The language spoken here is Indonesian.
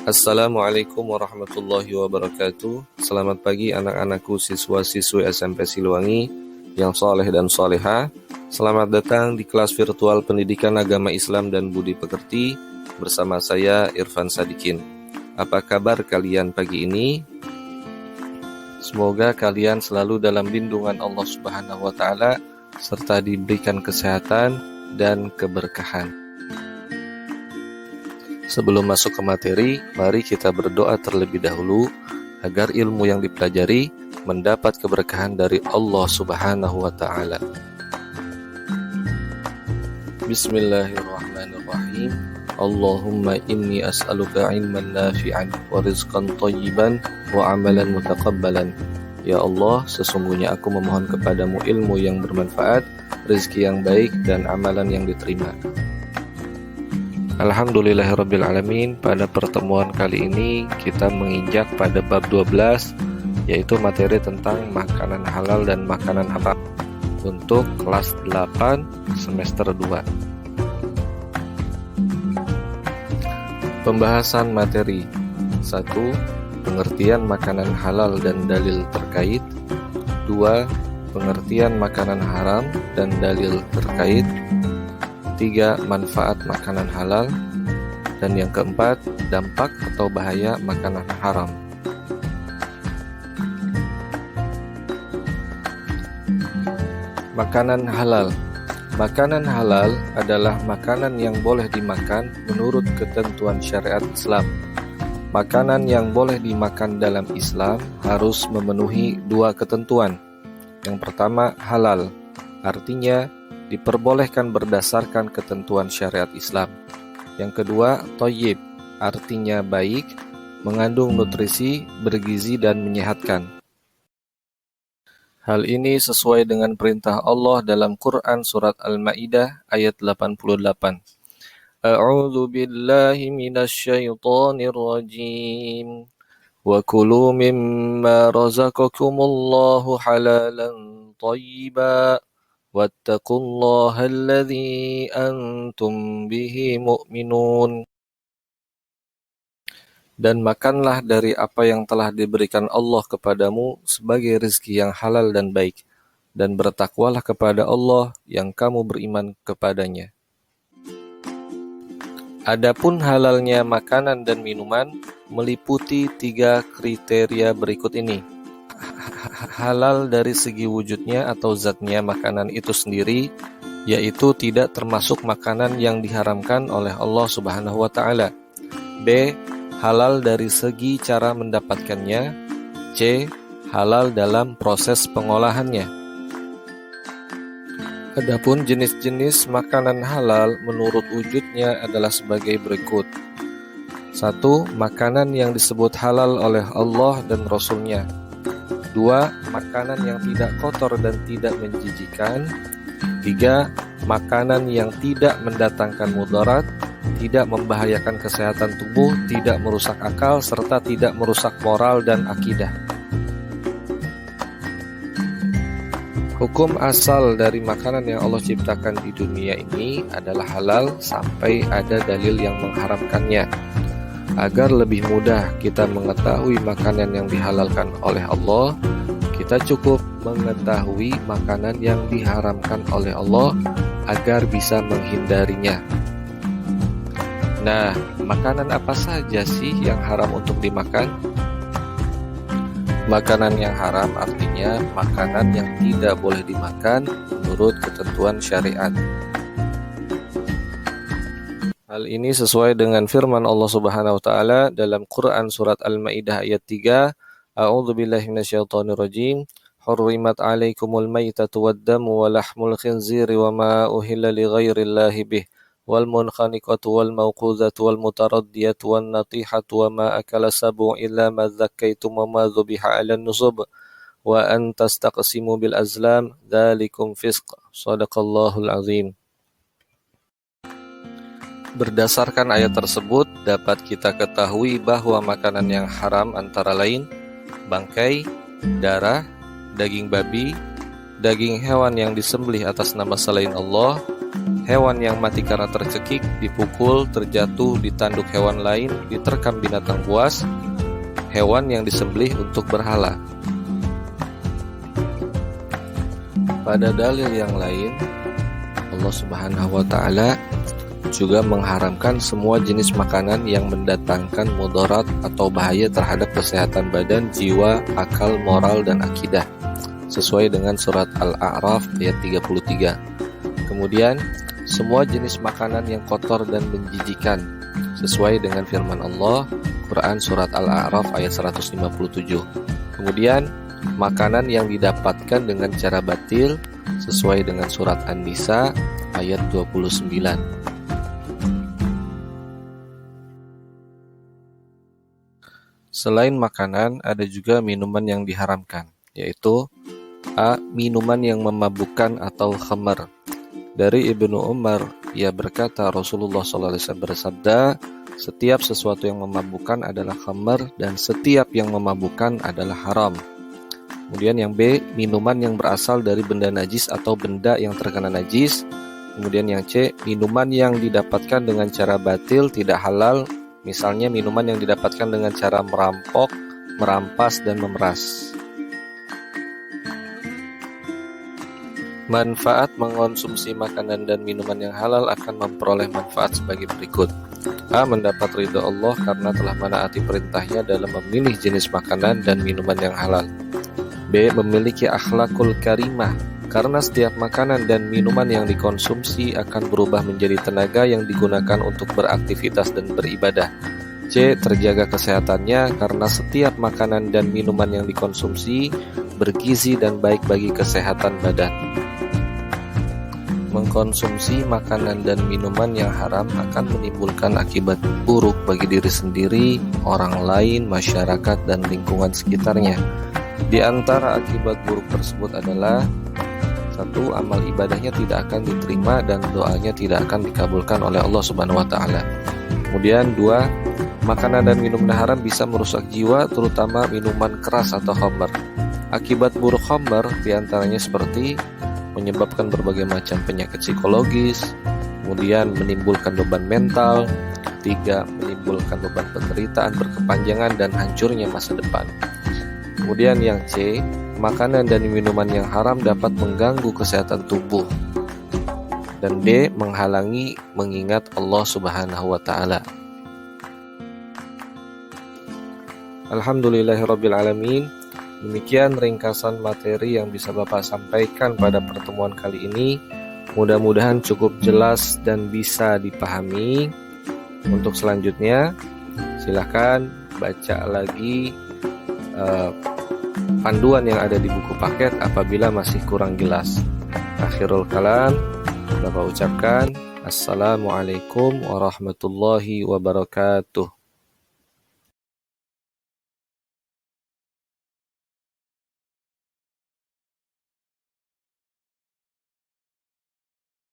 Assalamualaikum warahmatullahi wabarakatuh. Selamat pagi anak-anakku siswa-siswi SMP Siliwangi yang soleh dan soleha. Selamat datang di kelas virtual Pendidikan Agama Islam dan Budi Pekerti bersama saya Irfan Sadikin. Apa kabar kalian pagi ini? Semoga kalian selalu dalam lindungan Allah Subhanahu wa Ta'ala serta diberikan kesehatan dan keberkahan. Sebelum masuk ke materi, mari kita berdoa terlebih dahulu agar ilmu yang dipelajari mendapat keberkahan dari Allah Subhanahu wa Ta'ala. Bismillahirrahmanirrahim. Allahumma inni as'aluka ilman nafi'an wa rizqan thayyiban wa amalan mutaqabbalan. Ya Allah, sesungguhnya aku memohon kepadamu ilmu yang bermanfaat, rezeki yang baik, dan amalan yang diterima. Alhamdulillahirrabbilalamin. Pada pertemuan kali ini kita menginjak pada bab 12, yaitu materi tentang makanan halal dan makanan haram untuk kelas 8 semester 2. Pembahasan materi 1. Pengertian makanan halal dan dalil terkait. 2. Pengertian makanan haram dan dalil terkait. 3. Manfaat makanan halal. Dan yang keempat, dampak atau bahaya makanan haram. Makanan halal. Makanan halal adalah makanan yang boleh dimakan menurut ketentuan syariat Islam. Makanan yang boleh dimakan dalam Islam harus memenuhi dua ketentuan. Yang pertama, halal, artinya diperbolehkan berdasarkan ketentuan syariat Islam. Yang kedua, thayyib, artinya baik, mengandung nutrisi, bergizi, dan menyehatkan. Hal ini sesuai dengan perintah Allah dalam Quran Surat Al-Ma'idah ayat 88. A'udzu billahi minasyaitonir rajim. Wa kulu mimma razaqakumullahu halalan thayyiban. Wattaqullaha alladzi antum bihi mu'minun. Dan makanlah dari apa yang telah diberikan Allah kepadamu sebagai rezeki yang halal dan baik, dan bertakwalah kepada Allah yang kamu beriman kepadanya. Adapun halalnya makanan dan minuman meliputi 3 kriteria berikut ini. Halal dari segi wujudnya atau zatnya makanan itu sendiri, yaitu tidak termasuk makanan yang diharamkan oleh Allah Subhanahu wa Ta'ala. B. Halal dari segi cara mendapatkannya. C. Halal dalam proses pengolahannya. Adapun jenis-jenis makanan halal menurut wujudnya adalah sebagai berikut. 1. Makanan yang disebut halal oleh Allah dan Rasul-Nya. 2. Makanan yang tidak kotor dan tidak menjijikkan. 3. Makanan yang tidak mendatangkan mudarat, tidak membahayakan kesehatan tubuh, tidak merusak akal, serta tidak merusak moral dan akidah. Hukum asal dari makanan yang Allah ciptakan di dunia ini adalah halal sampai ada dalil yang mengharamkannya. Agar lebih mudah kita mengetahui makanan yang dihalalkan oleh Allah, kita cukup mengetahui makanan yang diharamkan oleh Allah agar bisa menghindarinya. Nah, makanan apa saja sih yang haram untuk dimakan? Makanan yang haram artinya makanan yang tidak boleh dimakan menurut ketentuan syariat. Hal ini sesuai dengan firman Allah Subhanahu wa Ta'ala dalam Quran Surat Al-Ma'idah ayat 3. A'udzu billahi minasyaitonir rajim. Hurrimat 'alaikumul maitatu wad-damu wa lahmul khinziri wa ma uhilla li ghairillahi bih wal munkhaniqatu wal mawqudhatu wal mutaraddiyatu wan natihatu wa ma akala sab'u illa ma dzakkaytum wa ma dzubiha 'alan nusub wa an tastaqsimu bil azlam dzalikum fisq. Shadaqallahul azim. Berdasarkan ayat tersebut, dapat kita ketahui bahwa makanan yang haram antara lain bangkai, darah, daging babi, daging hewan yang disembelih atas nama selain Allah, Hewan yang mati karena tercekik, dipukul, terjatuh, ditanduk hewan lain, diterkam binatang buas, hewan yang disembelih untuk berhala. Pada dalil yang lain, Allah Subhanahu wa Ta'ala juga mengharamkan semua jenis makanan yang mendatangkan mudarat atau bahaya terhadap kesehatan badan, jiwa, akal, moral, dan akidah, sesuai dengan surat Al-A'raf ayat 33. Kemudian, semua jenis makanan yang kotor dan menjijikan, sesuai dengan firman Allah, Quran surat Al-A'raf ayat 157. Kemudian, makanan yang didapatkan dengan cara batil, sesuai dengan surat An-Nisa ayat 29. Selain makanan, ada juga minuman yang diharamkan, yaitu A. Minuman yang memabukkan atau khamar. Dari Ibnu Umar, ia berkata Rasulullah SAW bersabda, setiap sesuatu yang memabukkan adalah khamar dan setiap yang memabukkan adalah haram. Kemudian yang B, minuman yang berasal dari benda najis atau benda yang terkena najis. Kemudian yang C, minuman yang didapatkan dengan cara batil tidak halal, misalnya minuman yang didapatkan dengan cara merampok, merampas, dan memeras. Manfaat mengonsumsi makanan dan minuman yang halal akan memperoleh manfaat sebagai berikut. A. Mendapat ridha Allah karena telah menaati perintahnya dalam memilih jenis makanan dan minuman yang halal. B. Memiliki akhlakul karimah karena setiap makanan dan minuman yang dikonsumsi akan berubah menjadi tenaga yang digunakan untuk beraktivitas dan beribadah. C. Terjaga kesehatannya karena setiap makanan dan minuman yang dikonsumsi bergizi dan baik bagi kesehatan badan. Mengkonsumsi makanan dan minuman yang haram akan menimbulkan akibat buruk bagi diri sendiri, orang lain, masyarakat, dan lingkungan sekitarnya. Di antara akibat buruk tersebut adalah 1. Amal ibadahnya tidak akan diterima dan doanya tidak akan dikabulkan oleh Allah Subhanahu wa Ta'ala. Kemudian 2. Makanan dan minuman haram bisa merusak jiwa, terutama minuman keras atau khamar. Akibat buruk khamar diantaranya seperti menyebabkan berbagai macam penyakit psikologis, kemudian menimbulkan beban mental, 3. Menimbulkan beban penderitaan berkepanjangan dan hancurnya masa depan. Kemudian yang C, makanan dan minuman yang haram dapat mengganggu kesehatan tubuh. Dan D, menghalangi mengingat Allah Subhanahu wa Ta'ala. Alhamdulillahirabbil alamin. Demikian ringkasan materi yang bisa Bapak sampaikan pada pertemuan kali ini. Mudah-mudahan cukup jelas dan bisa dipahami. Untuk selanjutnya, silakan baca lagi panduan yang ada di buku paket apabila masih kurang jelas. Akhirul kalam, Bapak ucapkan Assalamualaikum warahmatullahi wabarakatuh.